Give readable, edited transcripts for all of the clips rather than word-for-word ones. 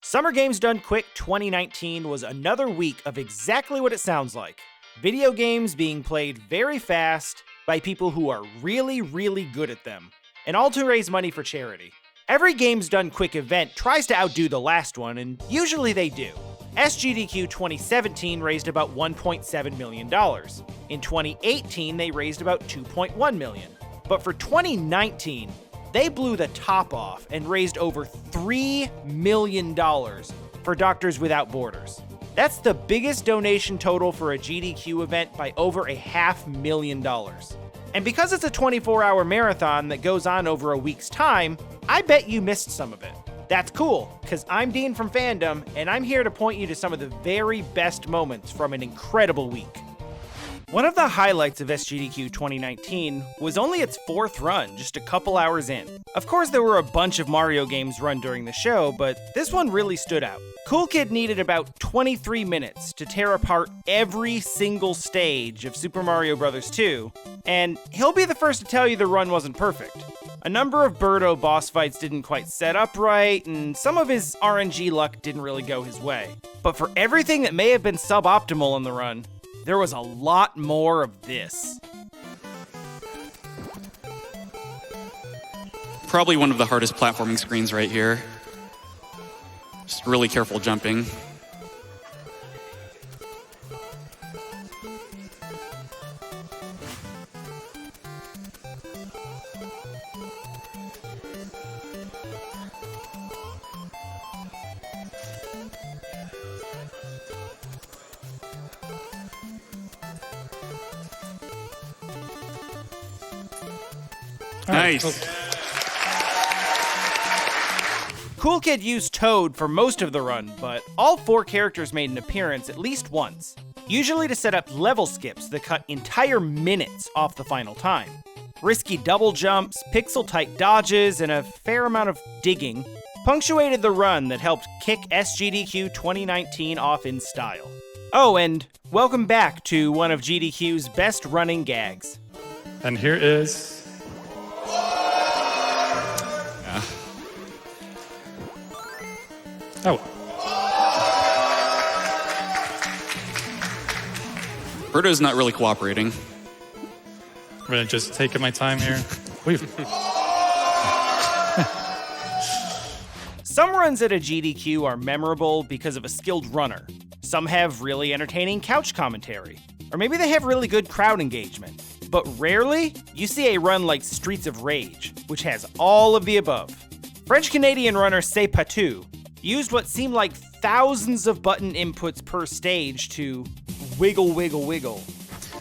Summer Games Done Quick 2019 was another week of exactly what it sounds like. Video games being played very fast by people who are really, really good at them, and all to raise money for charity. Every Games Done Quick event tries to outdo the last one, and usually they do. SGDQ 2017 raised about $1.7 million. In 2018, they raised about $2.1 million. But for 2019, they blew the top off and raised over $3 million for Doctors Without Borders. That's the biggest donation total for a GDQ event by over $500,000. And because it's a 24-hour marathon that goes on over a week's time, I bet you missed some of it. That's cool, because I'm Dean from Fandom, and I'm here to point you to some of the very best moments from an incredible week. One of the highlights of SGDQ 2019 was only its fourth run, just a couple hours in. Of course, there were a bunch of Mario games run during the show, but this one really stood out. Cool Kid needed about 23 minutes to tear apart every single stage of Super Mario Bros. 2, and he'll be the first to tell you the run wasn't perfect. A number of Birdo boss fights didn't quite set up right, and some of his RNG luck didn't really go his way. But for everything that may have been suboptimal in the run, there was a lot more of this. Probably one of the hardest platforming screens right here. Just really careful jumping. Nice. Cool Kid used Toad for most of the run, but all four characters made an appearance at least once, usually to set up level skips that cut entire minutes off the final time. Risky double jumps, pixel-tight dodges, and a fair amount of digging punctuated the run that helped kick SGDQ 2019 off in style. Oh, and welcome back to one of GDQ's best running gags. And here is... Oh. Birdo's not really cooperating. I'm gonna just take my time here. Some runs at a GDQ are memorable because of a skilled runner. Some have really entertaining couch commentary. Or maybe they have really good crowd engagement. But rarely, you see a run like Streets of Rage, which has all of the above. French-Canadian runner C'est Patou used what seemed like thousands of button inputs per stage to wiggle, wiggle, wiggle.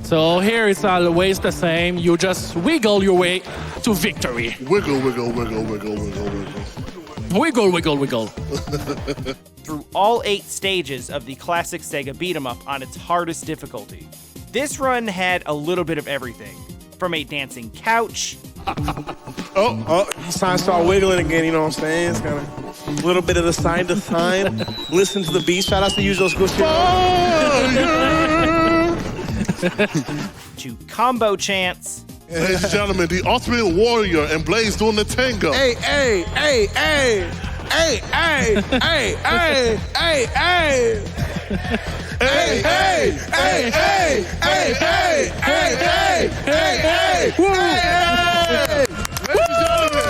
So here it's always the same. You just wiggle your way to victory. Wiggle, wiggle, wiggle, wiggle, wiggle, wiggle. Wiggle, wiggle, wiggle. Through all 8 stages of the classic Sega beat-em-up on its hardest difficulty. This run had a little bit of everything. From a dancing couch... It's time to start wiggling again, you know what I'm saying? It's kind of a little bit of the sign to sign. Listen to the beat. Shout out to Usual School Shit. To combo chants. Ladies and gentlemen, the Ultimate Warrior and Blaze doing the tango. Hey, hey, hey, hey, hey, hey, hey, hey, hey, hey. Hey, hey, hey, hey, hey, hey, hey, hey, hey, hey, hey. Ladies and gentlemen,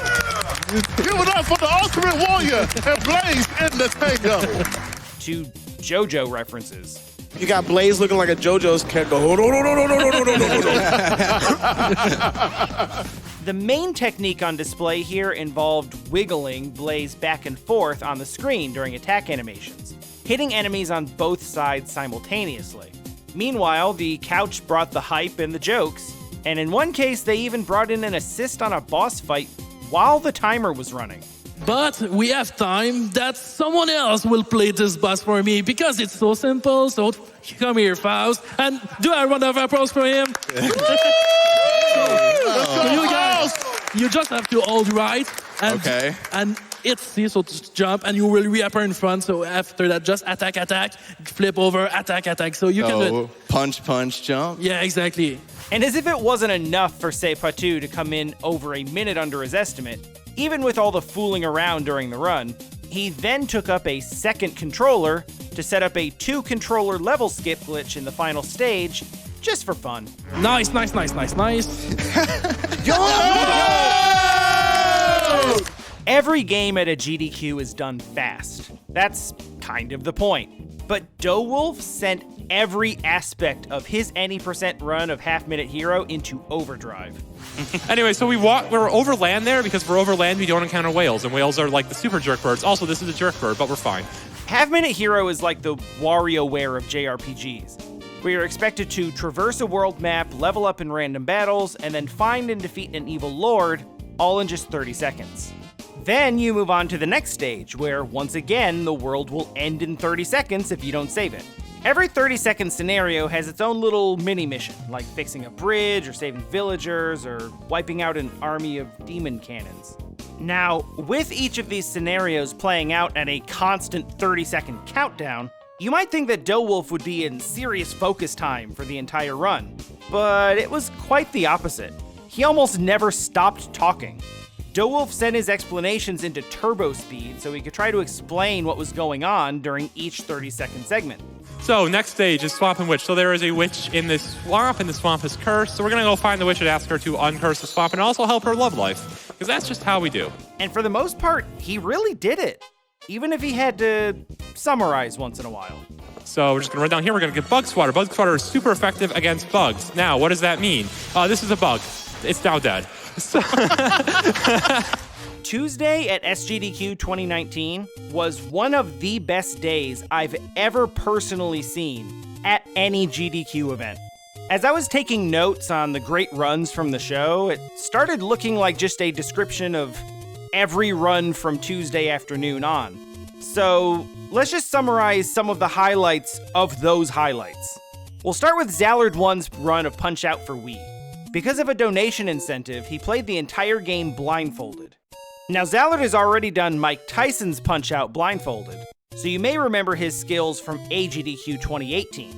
give it up for the Ultimate Warrior and Blaze in the tango. To JoJo references. You got Blaze looking like a JoJo's character. The main technique on display here involved wiggling Blaze back and forth on the screen during attack animations, hitting enemies on both sides simultaneously. Meanwhile, the couch brought the hype and the jokes, and in one case they even brought in an assist on a boss fight while the timer was running. But we have time that someone else will play this boss for me because it's so simple. So come here, Faust, and do a round of applause for him. You guys, you just have to hold right and hit C, so to jump, and you will reappear in front. So after that, just attack, attack, flip over, attack, attack. So you can do it. Punch, punch, jump. Yeah, exactly. And as if it wasn't enough for C'est Patou to come in over a minute under his estimate, even with all the fooling around during the run, He then took up a second controller to set up a 2-controller level skip glitch in the final stage, just for fun. Nice. Every game at a GDQ is done fast. That's kind of the point. But DoeWolf sent every aspect of his any % run of Half Minute Hero into overdrive. Anyway, so we're over land there because we're over land we don't encounter whales, and whales are like the super jerk birds. Also, this is a jerk bird, but we're fine. Half Minute Hero is like the WarioWare of JRPGs. We are expected to traverse a world map, level up in random battles, and then find and defeat an evil lord, all in just 30 seconds. Then you move on to the next stage, where once again, the world will end in 30 seconds if you don't save it. Every 30-second scenario has its own little mini-mission, like fixing a bridge, or saving villagers, or wiping out an army of demon cannons. Now, with each of these scenarios playing out at a constant 30-second countdown, you might think that DoeWolf would be in serious focus time for the entire run, but it was quite the opposite. He almost never stopped talking. DoeWolf sent his explanations into turbo speed so he could try to explain what was going on during each 30-second segment. So, next stage is Swamp and Witch. So there is a witch in this swamp, and the swamp is cursed. So we're going to go find the witch and ask her to uncurse the swamp and also help her love life, because that's just how we do. And for the most part, he really did it, even if he had to summarize once in a while. So we're just going to run down here. We're going to get Bug Swatter. Bug Swatter is super effective against bugs. Now, what does that mean? This is a bug. It's now dead. Tuesday at SGDQ 2019 was one of the best days I've ever personally seen at any GDQ event. As I was taking notes on the great runs from the show, it started looking like just a description of every run from Tuesday afternoon on. So let's just summarize some of the highlights of those highlights. We'll start with Zallard1's run of Punch-Out for Wii. Because of a donation incentive, he played the entire game blindfolded. Now, Zallard has already done Mike Tyson's Punch-Out blindfolded, so you may remember his skills from AGDQ 2018.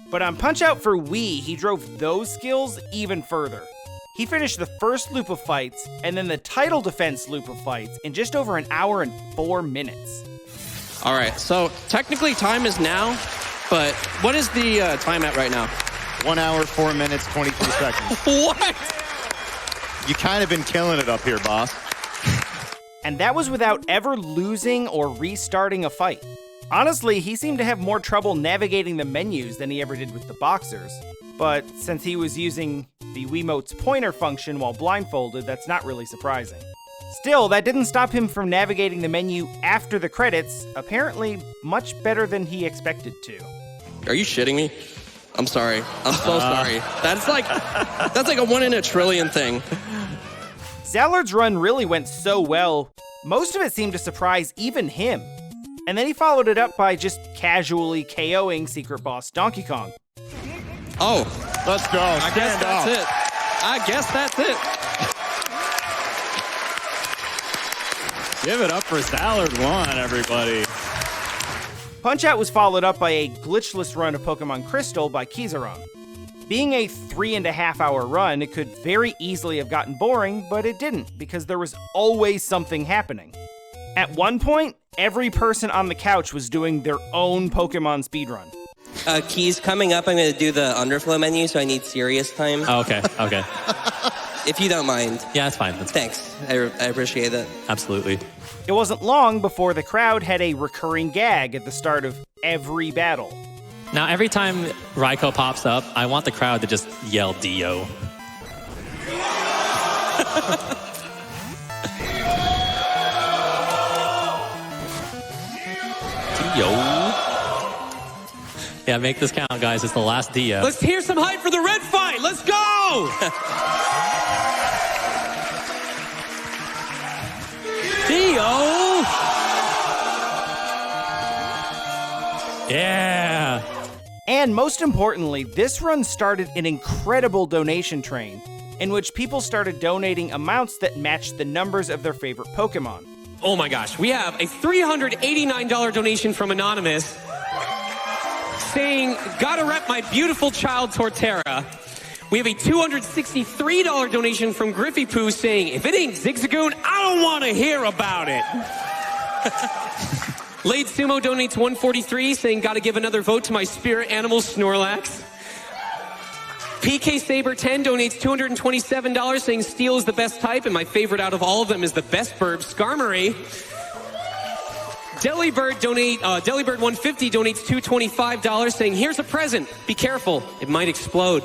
But on Punch-Out for Wii, he drove those skills even further. He finished the first loop of fights, and then the title defense loop of fights in just over 1 hour and 4 minutes. All right, so technically time is now, but what is the time at right now? 1 hour, 4 minutes, 23 seconds. What? You kind of been killing it up here, boss. And that was without ever losing or restarting a fight. Honestly, he seemed to have more trouble navigating the menus than he ever did with the boxers. But since he was using the Wiimote's pointer function while blindfolded, that's not really surprising. Still, that didn't stop him from navigating the menu after the credits, apparently much better than he expected to. Are you shitting me? I'm sorry. I'm so sorry. That's like a 1 in a trillion thing. Zallard's run really went so well, most of it seemed to surprise even him. And then he followed it up by just casually KOing Secret Boss Donkey Kong. Oh. Let's go. I guess that's it. Give it up for Zallard1, everybody. Punch-Out was followed up by a glitchless run of Pokemon Crystal by Kizaron. Being a 3.5-hour run, it could very easily have gotten boring, but it didn't, because there was always something happening. At one point, every person on the couch was doing their own Pokemon speedrun. Keys coming up, I'm going to do the underflow menu, so I need serious time. Oh, okay. If you don't mind. Yeah, that's fine. Thanks. I appreciate that. Absolutely. It wasn't long before the crowd had a recurring gag at the start of every battle. Now, every time Raikou pops up, I want the crowd to just yell Dio. Dio. Yeah, make this count, guys. It's the last Dio. Let's hear some hype for the red fight. Let's go! Dio! Yeah! And most importantly, this run started an incredible donation train, in which people started donating amounts that matched the numbers of their favorite Pokemon. Oh my gosh, we have a $389 donation from Anonymous saying, gotta rep my beautiful child Torterra. We have a $263 donation from Griffey Poo saying, if it ain't Zigzagoon, I don't want to hear about it. Lade Sumo donates $143, saying, gotta give another vote to my spirit animal, Snorlax. PK Saber 10 donates $227, saying Steel is the best type, and my favorite out of all of them is the best burb, Skarmory. Delibird 150 donates $225, saying, here's a present. Be careful, it might explode.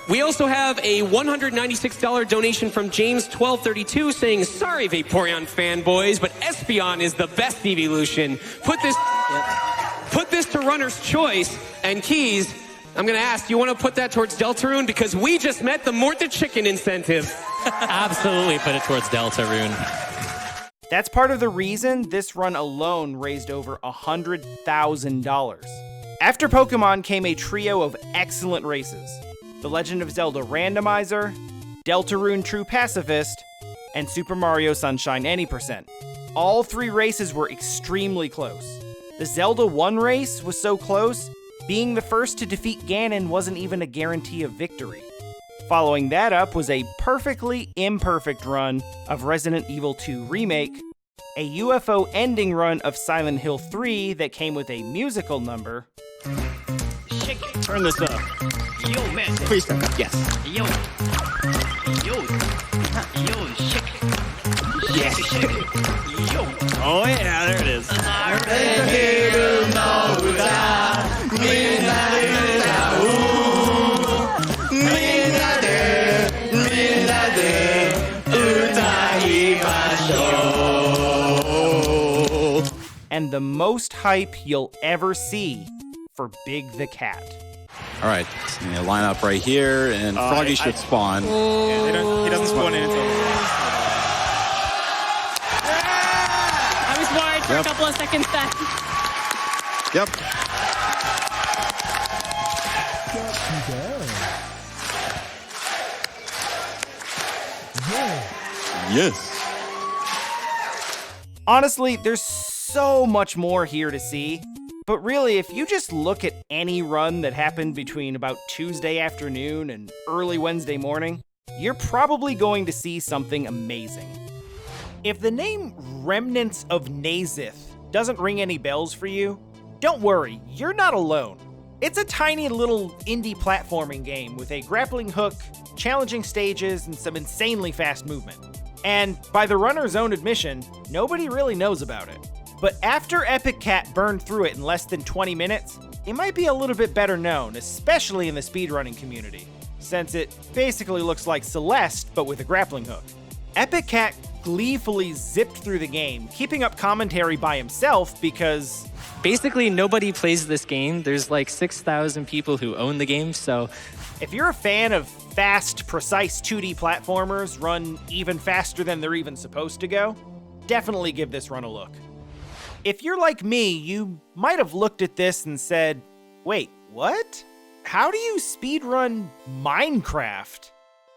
We also have a $196 donation from James1232 saying, sorry, Vaporeon fanboys, but Espeon is the best evolution. Put this to runner's choice. And Keys, I'm going to ask, do you want to put that towards Deltarune? Because we just met the Mort the Chicken incentive. Absolutely put it towards Deltarune. That's part of the reason this run alone raised over $100,000. After Pokemon came a trio of excellent races. The Legend of Zelda Randomizer, Deltarune True Pacifist, and Super Mario Sunshine Any %. All three races were extremely close. The Zelda 1 race was so close, being the first to defeat Ganon wasn't even a guarantee of victory. Following that up was a perfectly imperfect run of Resident Evil 2 Remake, a UFO ending run of Silent Hill 3 that came with a musical number. Turn this up. Yo, man. Please turn up. Yes. Yo. Shake it. Yes. Shake it. Yo. Oh yeah, there it is. And the most hype you'll ever see for Big the Cat. All right, so line up right here, and Froggy should spawn. Yeah, he doesn't spawn in until... I was worried for a couple of seconds then. Yep. Yes. Honestly, there's so much more here to see. But really, if you just look at any run that happened between about Tuesday afternoon and early Wednesday morning, you're probably going to see something amazing. If the name Remnants of Nazith doesn't ring any bells for you, don't worry, you're not alone. It's a tiny little indie platforming game with a grappling hook, challenging stages, and some insanely fast movement. And by the runner's own admission, nobody really knows about it. But after Epic Cat burned through it in less than 20 minutes, it might be a little bit better known, especially in the speedrunning community, since it basically looks like Celeste, but with a grappling hook. Epic Cat gleefully zipped through the game, keeping up commentary by himself because... Basically, nobody plays this game. There's like 6,000 people who own the game, so... If you're a fan of fast, precise 2D platformers run even faster than they're even supposed to go, definitely give this run a look. If you're like me, you might have looked at this and said, wait, what? How do you speedrun Minecraft?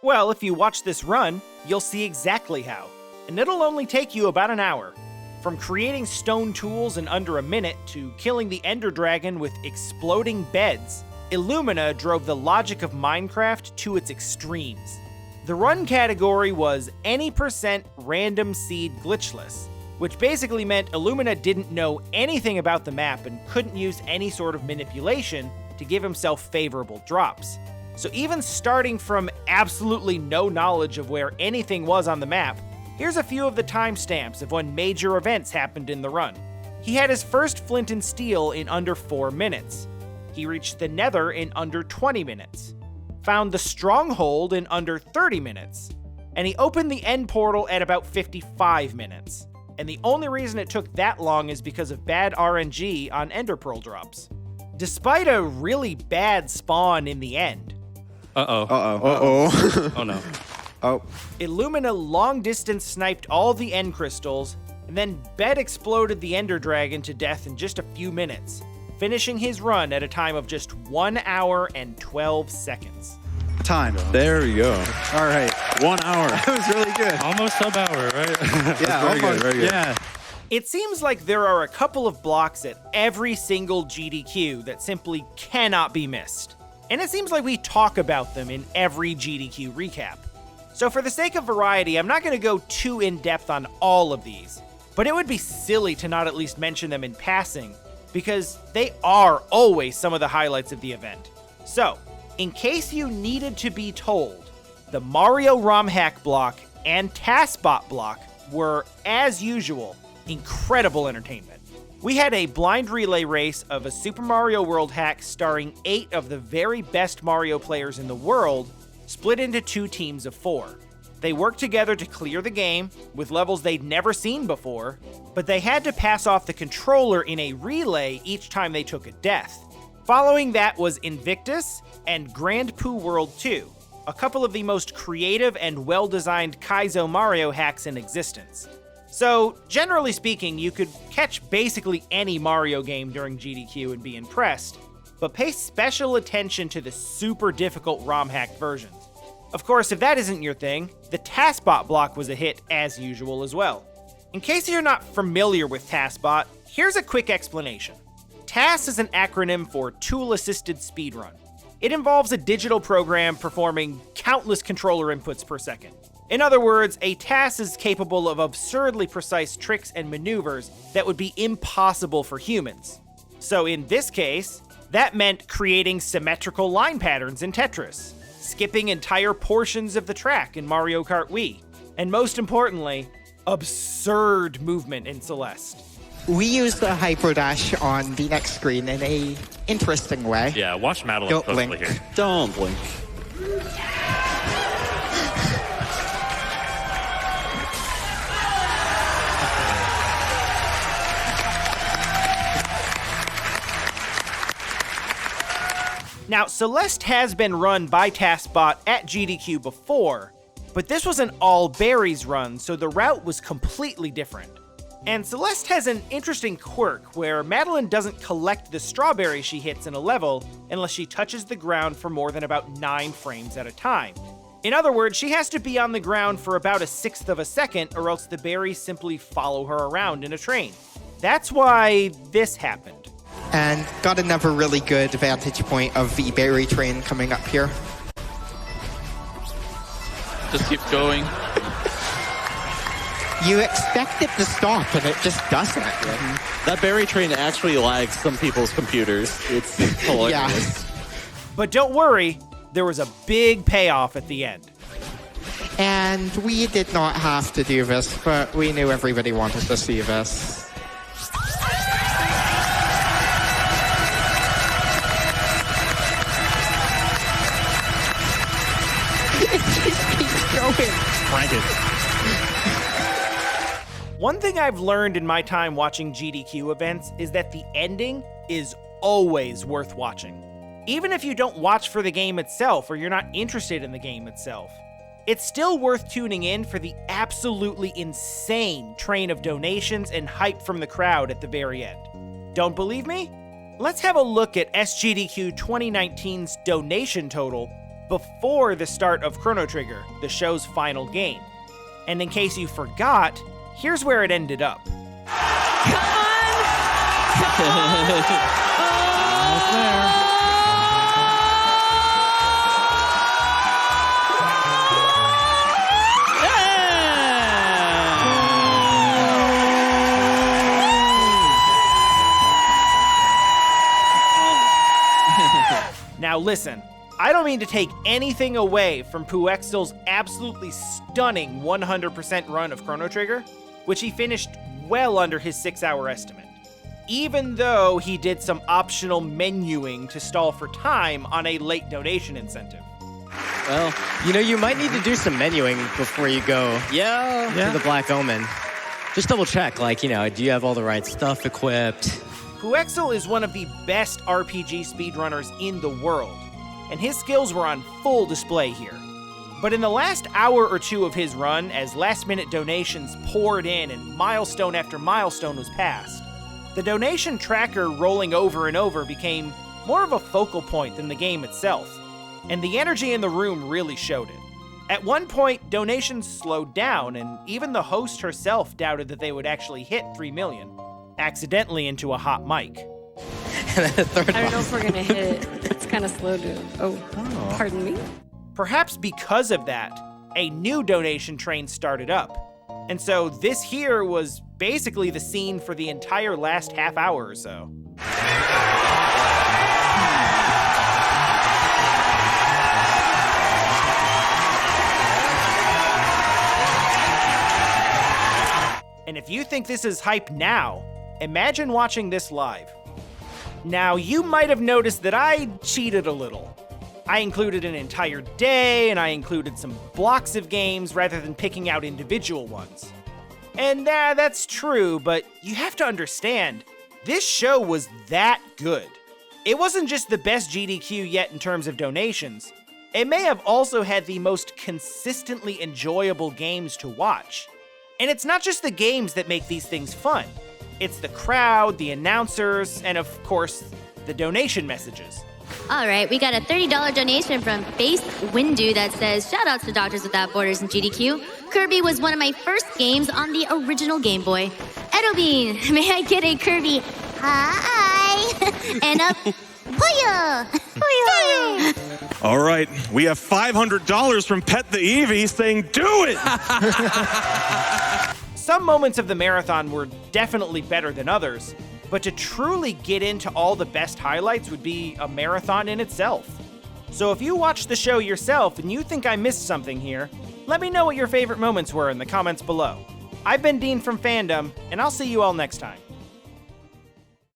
Well, if you watch this run, you'll see exactly how. And it'll only take you about an hour. From creating stone tools in under a minute to killing the Ender Dragon with exploding beds, Illumina drove the logic of Minecraft to its extremes. The run category was any % random seed glitchless, which basically meant Illumina didn't know anything about the map and couldn't use any sort of manipulation to give himself favorable drops. So even starting from absolutely no knowledge of where anything was on the map, here's a few of the timestamps of when major events happened in the run. He had his first Flint and Steel in under 4 minutes. He reached the Nether in under 20 minutes. Found the Stronghold in under 30 minutes. And he opened the End Portal at about 55 minutes. And the only reason it took that long is because of bad RNG on Ender Pearl drops. Despite a really bad spawn in the end. Oh no. Oh. Illumina long-distance sniped all the End Crystals, and then bed exploded the Ender Dragon to death in just a few minutes, finishing his run at a time of just 1 hour and 12 seconds. Time. There we go. All right. 1 hour. That was really good. Almost sub-hour, right? Yeah, very good. Yeah. It seems like there are a couple of blocks at every single GDQ that simply cannot be missed. And it seems like we talk about them in every GDQ recap. So for the sake of variety, I'm not going to go too in-depth on all of these, but it would be silly to not at least mention them in passing, because they are always some of the highlights of the event. So, in case you needed to be told, the Mario ROM hack block and TASBot block were, as usual, incredible entertainment. We had a blind relay race of a Super Mario World hack starring 8 of the very best Mario players in the world, split into 2 teams of 4. They worked together to clear the game, with levels they'd never seen before, but they had to pass off the controller in a relay each time they took a death. Following that was Invictus and Grand Poo World 2, a couple of the most creative and well-designed Kaizo Mario hacks in existence. So, generally speaking, you could catch basically any Mario game during GDQ and be impressed, but pay special attention to the super difficult ROM hack versions. Of course, if that isn't your thing, the TASBot block was a hit as usual as well. In case you're not familiar with TASBot, here's a quick explanation. TAS is an acronym for Tool Assisted Speedrun. It involves a digital program performing countless controller inputs per second. In other words, a TAS is capable of absurdly precise tricks and maneuvers that would be impossible for humans. So in this case, that meant creating symmetrical line patterns in Tetris, skipping entire portions of the track in Mario Kart Wii, and most importantly, absurd movement in Celeste. We use the hyperdash on the next screen in a interesting way. Yeah, watch Madeline Don't closely blink. here. Don't blink. Now, Celeste has been run by TASBot at GDQ before, but this was an all berries run, so the route was completely different. And Celeste has an interesting quirk where Madeline doesn't collect the strawberry she hits in a level unless she touches the ground for more than about 9 frames at a time. In other words, she has to be on the ground for about 1/6 of a second or else the berries simply follow her around in a train. That's why this happened. And got another really good vantage point of the berry train coming up here. Just keep going. You expect it to stop, and it just doesn't. That berry train actually lags some people's computers. It's hilarious. But don't worry, there was a big payoff at the end. And we did not have to do this, but we knew everybody wanted to see this. It just keeps going. Crank it. One thing I've learned in my time watching GDQ events is that the ending is always worth watching. Even if you don't watch for the game itself or you're not interested in the game itself, it's still worth tuning in for the absolutely insane train of donations and hype from the crowd at the very end. Don't believe me? Let's have a look at SGDQ 2019's donation total before the start of Chrono Trigger, the show's final game. And in case you forgot, here's where it ended up. Almost there. Now listen, I don't mean to take anything away from Puexel's absolutely stunning 100% run of Chrono Trigger, which he finished well under his 6-hour estimate, even though he did some optional menuing to stall for time on a late donation incentive. Well, you might need to do some menuing before you go to the Black Omen. Just double check, do you have all the right stuff equipped? Puexel is one of the best RPG speedrunners in the world, and his skills were on full display here. But in the last hour or two of his run, as last-minute donations poured in and milestone after milestone was passed, the donation tracker rolling over and over became more of a focal point than the game itself, and the energy in the room really showed it. At one point, donations slowed down, and even the host herself doubted that they would actually hit 3 million, accidentally into a hot mic. I don't know if we're going to hit it. It's kind of slow to... Oh, pardon me? Perhaps because of that, a new donation train started up. And so this here was basically the scene for the entire last half hour or so. And if you think this is hype now, imagine watching this live. Now, you might have noticed that I cheated a little. I included an entire day, and I included some blocks of games rather than picking out individual ones. And that's true, but you have to understand, this show was that good. It wasn't just the best GDQ yet in terms of donations. It may have also had the most consistently enjoyable games to watch. And it's not just the games that make these things fun. It's the crowd, the announcers, and of course, the donation messages. All right, we got a $30 donation from Base Windu that says, shoutouts to Doctors Without Borders and GDQ. Kirby was one of my first games on the original Game Boy. Edobean, may I get a Kirby hi and a Puyo! Puyo! All right, we have $500 from Pet the Eevee saying, do it! Some moments of the marathon were definitely better than others, but to truly get into all the best highlights would be a marathon in itself. So if you watched the show yourself and you think I missed something here, let me know what your favorite moments were in the comments below. I've been Dean from Fandom, and I'll see you all next time.